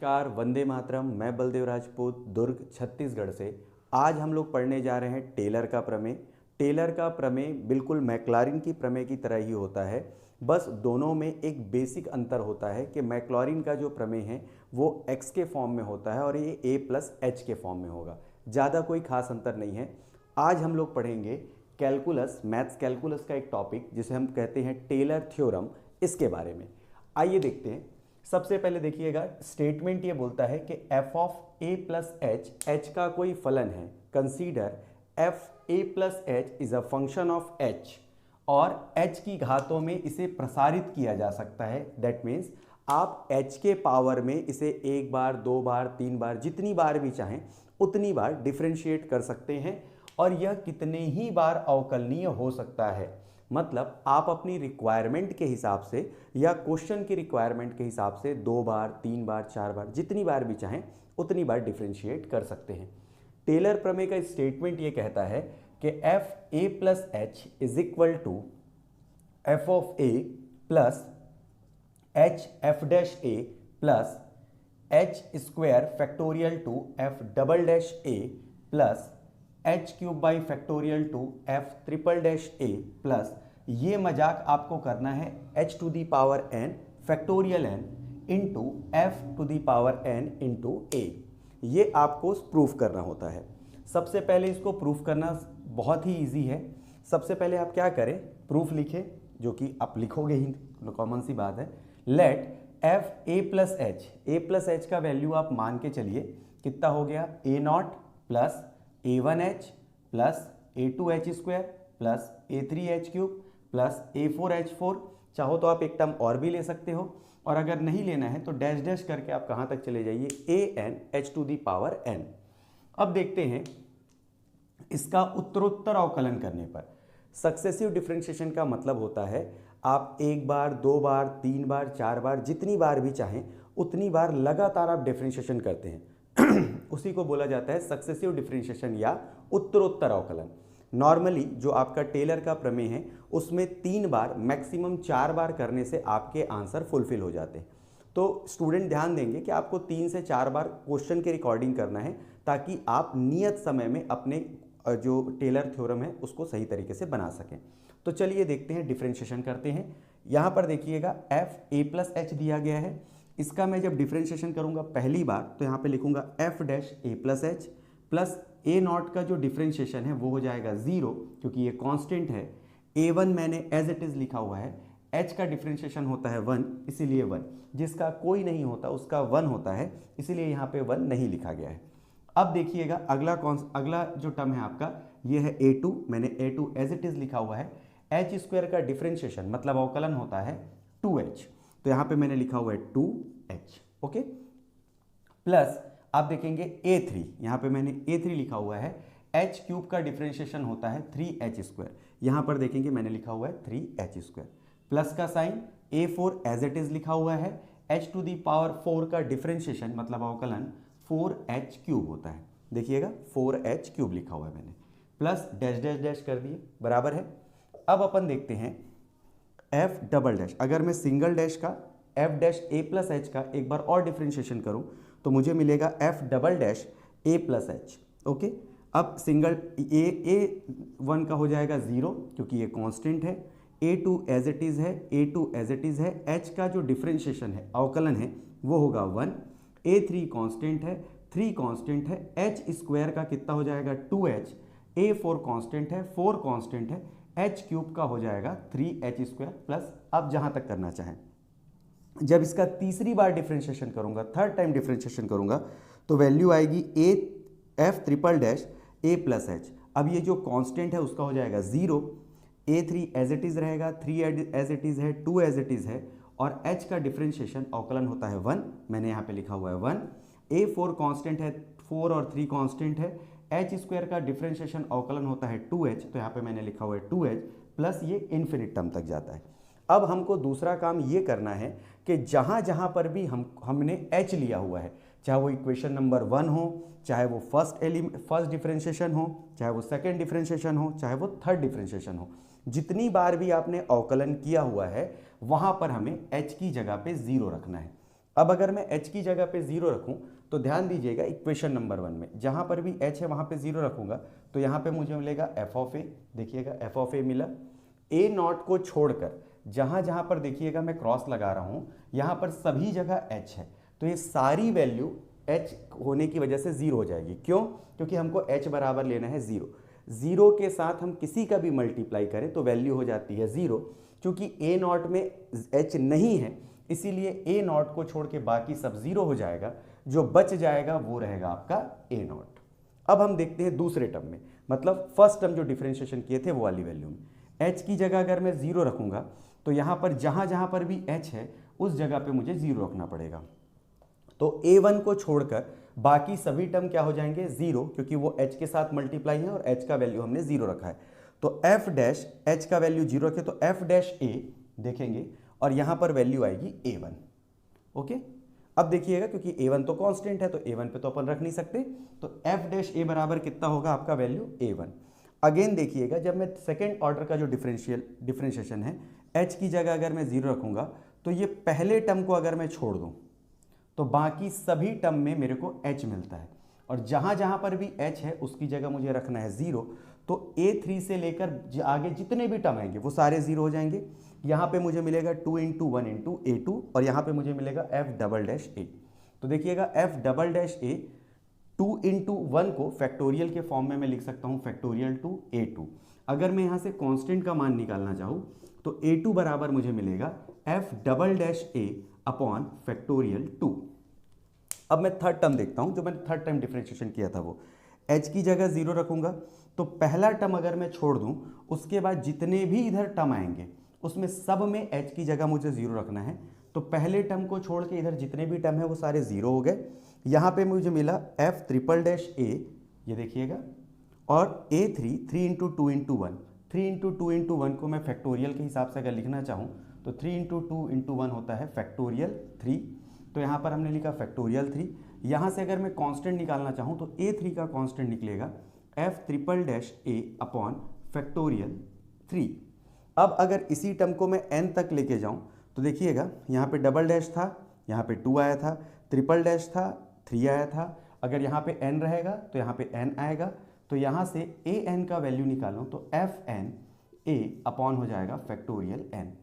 नमस्कार, वंदे मातरम। मैं बलदेव राजपूत, दुर्ग छत्तीसगढ़ से। आज हम लोग पढ़ने जा रहे हैं टेलर का प्रमेय। टेलर का प्रमेय बिल्कुल मैक्लॉरिन की प्रमेय की तरह ही होता है, बस दोनों में एक बेसिक अंतर होता है कि मैक्लॉरिन का जो प्रमेय है वो x के फॉर्म में होता है और ये a प्लस एच के फॉर्म में होगा। ज़्यादा कोई खास अंतर नहीं है। आज हम लोग पढ़ेंगे कैलकुलस, मैथ्स कैलकुलस का एक टॉपिक जिसे हम कहते हैं टेलर थ्योरम, इसके बारे में। आइए देखते हैं। सबसे पहले देखिएगा, स्टेटमेंट ये बोलता है कि f of a plus H का कोई फलन है। Consider f a plus H is a function of h और h की घातों में इसे प्रसारित किया जा सकता है। दैट मीन्स आप h के पावर में इसे एक बार, दो बार, तीन बार, जितनी बार भी चाहें उतनी बार डिफरेंशिएट कर सकते हैं और यह कितने ही बार अवकलनीय हो सकता है। मतलब आप अपनी रिक्वायरमेंट के हिसाब से या क्वेश्चन की रिक्वायरमेंट के हिसाब से दो बार, तीन बार, चार बार, जितनी बार भी चाहें उतनी बार डिफरेंशिएट कर सकते हैं। टेलर प्रमेय का स्टेटमेंट ये कहता है कि F A plus H is equal to F of A plus H F dash A plus H square factorial two F double dash A plus H cube by factorial two F triple dash A plus, ये मजाक आपको करना है H to the power N factorial N into F to the power N into A. ये आपको proof करना होता है। सबसे पहले इसको प्रूफ करना बहुत ही इजी है। सबसे पहले आप क्या करें, प्रूफ लिखें, जो कि आप लिखोगे ही, कॉमन सी बात है। Let F A plus H का वैल्यू आप मान के चलिए कितना हो गया, A nought plus a1h plus a2h square plus a3h cube plus a4h4। चाहो तो आप एक टर्म और भी ले सकते हो, और अगर नहीं लेना है तो डैश डैश करके आप कहाँ तक चले जाइए, an h to the power n। अब देखते हैं इसका उत्तरोत्तर अवकलन करने पर। सक्सेसिव डिफरेंशिएशन का मतलब होता है आप एक बार, दो बार, तीन बार, चार बार, जितनी बार भी चाहें उतनी बार लगातार आप डिफरेंशिएशन करते हैं उसी को बोला जाता है सक्सेसिव डिफरेंशिएशन या उत्तरोत्तर अवकलन। नॉर्मली जो आपका टेलर का प्रमेय है उसमें तीन बार, मैक्सिमम चार बार करने से आपके आंसर फुलफिल हो जाते हैं। तो स्टूडेंट ध्यान देंगे कि आपको 3 से 4 बार क्वेश्चन की रिकॉर्डिंग करना है ताकि आप नियत समय में अपने जो टेलर थ्योरम है उसको सही तरीके से बना सकें। तो चलिए देखते हैं, डिफरेंशिएशन करते हैं। यहाँ पर देखिएगा एफ ए प्लस एच दिया गया है। इसका मैं जब डिफरेंशिएशन करूंगा पहली बार तो यहाँ पे लिखूंगा F dash A plus H plus A not का जो डिफरेंशिएशन है वो हो जाएगा 0, क्योंकि ये कांस्टेंट है। a1 मैंने एज इट इज लिखा हुआ है। h का डिफरेंशिएशन होता है 1, इसीलिए 1। जिसका कोई नहीं होता उसका 1 होता है, इसीलिए यहाँ पे 1 नहीं लिखा गया है। अब देखिएगा अगला जो टर्म है आपका, ये है a2। मैंने a2 एज इट इज लिखा हुआ है। h स्क्वायर का डिफरेंशिएशन मतलब अवकलन होता है 2h, तो यहां पे मैंने लिखा हुआ है 2h। ओके, प्लस आप देखेंगे a3, यहां पे मैंने a3 लिखा हुआ है। h क्यूब का डिफरेंशिएशन होता है 3h स्क्वायर, यहां पर देखेंगे मैंने लिखा हुआ है 3h स्क्वायर। प्लस का sign, a4 as it is लिखा हुआ है। h टू दी पावर 4 का डिफरेंशिएशन मतलब अवकलन 4h क्यूब होता है। देखिएगा 4h क्यूब लिखा हुआ है मैंने, प्लस डैश डैश डैश कर दिए, बराबर है। अब अपन देखते हैं एफ डबल डैश। अगर मैं सिंगल डैश का F dash A plus H का एक बार और डिफरेंशिएशन करूं तो मुझे मिलेगा F double dash A plus H. Okay, अब सिंगल a1 का हो जाएगा 0, क्योंकि ये कांस्टेंट है। a2 एज इट इज है, a2 एज इट इज है। h का जो डिफरेंशिएशन है, अवकलन है, वो होगा 1। a3 कांस्टेंट है, 3 कांस्टेंट है। h स्क्वायर का कितना हो जाएगा 2h। a4 कांस्टेंट है, 4 कांस्टेंट है। h क्यूब का हो जाएगा 3h स्क्वायर प्लस, अब जहां तक करना चाहें। जब इसका तीसरी बार डिफरेंशिएशन करूंगा, थर्ड टाइम डिफरेंशिएशन करूंगा, तो वैल्यू आएगी F triple dash A plus H. अब ये जो कांस्टेंट है उसका हो जाएगा 0। a3 एज इट इज रहेगा, 3 एज इट इज है, 2 एज इट इज है, और h का डिफरेंशिएशन अवकलन होता है 1। मैंने यहाँ पे लिखा हुआ है 1। a4 कांस्टेंट है, 4 और 3 कांस्टेंट है। h स्क्वायर का डिफरेंशिएशन अवकलन होता है 2h, तो यहाँ पे मैंने लिखा हुआ है 2h, प्लस ये इन्फिनिट टर्म तक जाता है। अब हमको दूसरा काम ये करना है कि जहाँ जहाँ पर भी हमने h लिया हुआ है, चाहे वो इक्वेशन नंबर 1 हो, चाहे वो फर्स्ट डिफरेंशिएशन हो, चाहे वो सेकंड डिफरेंशिएशन हो, चाहे वो थर्ड डिफरेंशिएशन हो, जितनी बार भी आपने अवकलन किया हुआ है वहाँ पर हमें h की जगह पे 0 रखना है। अब अगर मैं h की जगह पे 0 रखूं तो ध्यान दीजिएगा इक्वेशन नंबर 1 में जहां पर भी h है वहां पे 0 रखूंगा तो यहां पे मुझे मिलेगा f ऑफ ए, देखिएगा f ऑफ ए मिला। a नॉट को छोड़कर जहां जहां पर देखिएगा मैं क्रॉस लगा रहा हूं यहां पर सभी जगह h है, तो ये सारी वैल्यू h होने की वजह से 0 हो जाएगी। क्यों? क्योंकि हमको h बराबर लेना है 0। 0 के साथ हम किसी का भी मल्टीप्लाई करें तो वैल्यू हो जाती है 0। क्योंकि a नॉट में h नहीं है इसीलिए a नॉट को छोड़ के बाकी सब 0 हो जाएगा, जो बच जाएगा वो रहेगा आपका a नॉट। अब हम देखते हैं दूसरे टर्म में, मतलब फर्स्ट टर्म जो डिफरेंशिएशन किए थे वो वाली वैल्यू में h की जगह अगर मैं 0 रखूंगा तो यहां पर जहां जहां पर भी h है उस जगह पे मुझे 0 रखना पड़ेगा। तो a1 को छोड़कर बाकी सभी टर्म क्या हो जाएंगे 0, क्योंकि वो h के साथ मल्टीप्लाई है और h का वैल्यू हमने 0 रखा है। तो f डैश h का वैल्यू 0 रखे तो f डैश a देखेंगे और यहां पर वैल्यू आएगी a1। ओके, अब देखिएगा क्योंकि a1 तो कांस्टेंट है तो a1 पे तो अपन रख नहीं सकते, तो f डैश a बराबर कितना होगा आपका वैल्यू a1। अगेन देखिएगा जब मैं सेकेंड ऑर्डर का जो डिफरेंशिएशन है h की जगह अगर मैं 0 रखूंगा तो ये पहले टर्म को अगर मैं छोड़ दूं तो बाकी सभी टर्म में मेरे को h मिलता है, और जहां जहां पर भी h है उसकी जगह मुझे रखना है 0। तो a3 से लेकर आगे जितने भी टर्म आएंगे वो सारे 0 हो जाएंगे। यहाँ पे मुझे मिलेगा 2 इंटू 1 इंटू a2 और यहाँ पे मुझे मिलेगा f डबल डैश a। तो देखिएगा f double dash a 2 into 1 को फैक्टोरियल के फॉर्म में मैं लिख सकता हूँ फैक्टोरियल टू a2। अगर मैं यहाँ से कांस्टेंट का मान निकालना चाहूँ तो a2 बराबर मुझे मिलेगा f double dash a upon factorial 2। अब मैं थर्ड टर्म देखता हूँ, जो मैंने थर्ड टाइम डिफरेंशिएशन किया था वो h की जगह 0 रखूंगा तो पहला टर्म अगर मैं छोड़ दूं उसके बाद जितने भी इधर टर्म आएंगे उसमें सब में h की जगह मुझे 0 रखना है। तो पहले टर्म को छोड़ के इधर जितने भी टर्म है वो सारे 0 हो गए। यहाँ पे मुझे मिला f ट्रिपल डैश a, ये देखिएगा, और a3 3 into 2 into 1, 3 into 2 into 1 को मैं फैक्टोरियल के हिसाब से अगर लिखना चाहूँ तो 3 इंटू 2 इंटू 1 होता है फैक्टोरियल 3। तो यहाँ पर हमने लिखा फैक्टोरियल 3। यहाँ से अगर मैं कांस्टेंट निकालना चाहूँ तो a3 का कांस्टेंट निकलेगा f triple dash a upon factorial 3। अब अगर इसी टर्म को मैं n तक लेके जाऊँ तो देखिएगा यहाँ पे डबल डैश था, यहाँ पे 2 आया था, ट्रिपल डैश था, 3 आया था। अगर यहाँ पे n रहेगा तो यहाँ पे n आएगा, तो यहाँ से an का वैल्यू निकालूँ तो fn a अपॉन हो जाएगा फैक्टोरियल n।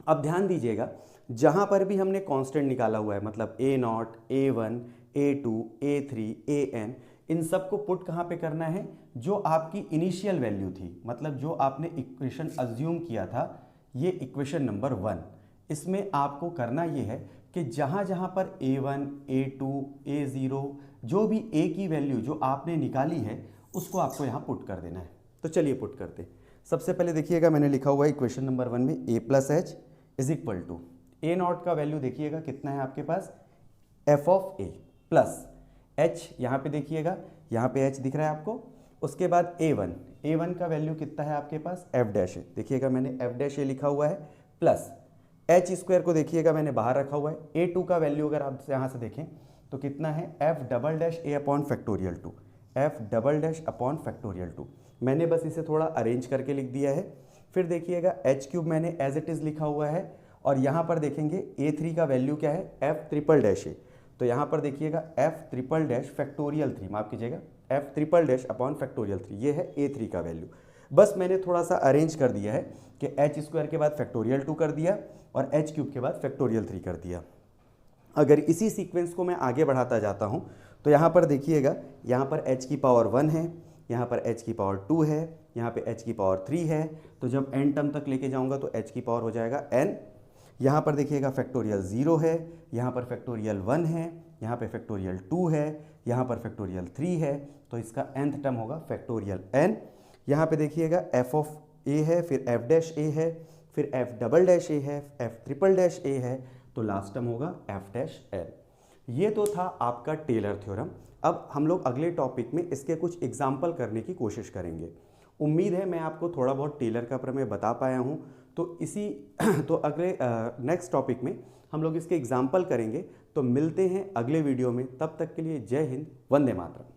अब ध्यान दीजिएगा जहाँ पर भी हमने कांस्टेंट निकाला हुआ है, मतलब a not, a1, a2, a3, an, इन सब को पुट कहाँ पे करना है? जो आपकी इनिशियल वैल्यू थी, मतलब जो आपने इक्वेशन अज्यूम किया था, ये इक्वेशन नंबर 1, इसमें आपको करना ये है कि जहाँ जहाँ पर a1, a2, a0, जो भी a की वैल्यू जो आपने निकाली है उसको आपको यहाँ पुट कर देना है। तो चलिए पुट करते हैं। सबसे पहले देखिएगा मैंने लिखा हुआ है इक्वेशन नंबर 1 में a plus H is equal to a not का वैल्यू देखिएगा कितना है आपके पास, f of a plus h, यहाँ पे देखिएगा यहाँ पे h दिख रहा है आपको। उसके बाद a1 का वैल्यू कितना है आपके पास, f डैश है, देखिएगा मैंने f डैश ए लिखा हुआ है, प्लस h स्क्वायर को देखिएगा मैंने बाहर रखा हुआ है। a2 का वैल्यू अगर आप यहाँ से देखें तो कितना है, f double dash a upon factorial 2, f double dash upon factorial 2। मैंने बस इसे थोड़ा अरेंज करके लिख दिया है। फिर देखिएगा h क्यूब मैंने एज इट इज़ लिखा हुआ है, और यहाँ पर देखेंगे a3 का वैल्यू क्या है, f ट्रिपल डैश ए। तो यहाँ पर देखिएगा f ट्रिपल डैश फैक्टोरियल 3, माफ कीजिएगा f triple dash upon factorial 3, ये है a3 का वैल्यू। बस मैंने थोड़ा सा अरेंज कर दिया है कि h स्क्वायर के बाद फैक्टोरियल 2 कर दिया और h क्यूब के बाद फैक्टोरियल 3 कर दिया। अगर इसी सीक्वेंस को मैं आगे बढ़ाता जाता हूँ तो यहाँ पर देखिएगा, यहाँ पर h की पावर 1 है, यहाँ पर h की पावर 2 है, यहाँ पे h की पावर 3 है। तो जब n टर्म तक लेके जाऊँगा तो h की पावर हो जाएगा n। यहाँ पर देखिएगा फैक्टोरियल 0 है, यहाँ पर फैक्टोरियल 1 है, यहाँ पे फैक्टोरियल 2 है, यहाँ पर फैक्टोरियल 3 है, तो इसका nth टर्म होगा फैक्टोरियल n। यहाँ पे देखिएगा f ऑफ a है, फिर f डैश a है, फिर f डबल डैश a है, f ट्रिपल डैश a है, तो लास्ट टर्म होगा f डैश n। ये तो था आपका टेलर थ्योरम। अब हम लोग अगले टॉपिक में इसके कुछ एग्जाम्पल करने की कोशिश करेंगे। उम्मीद है मैं आपको थोड़ा बहुत टेलर का प्रमेय बता पाया हूँ। तो अगले नेक्स्ट टॉपिक में हम लोग इसके एग्जाम्पल करेंगे। तो मिलते हैं अगले वीडियो में, तब तक के लिए जय हिंद, वंदे मातरम।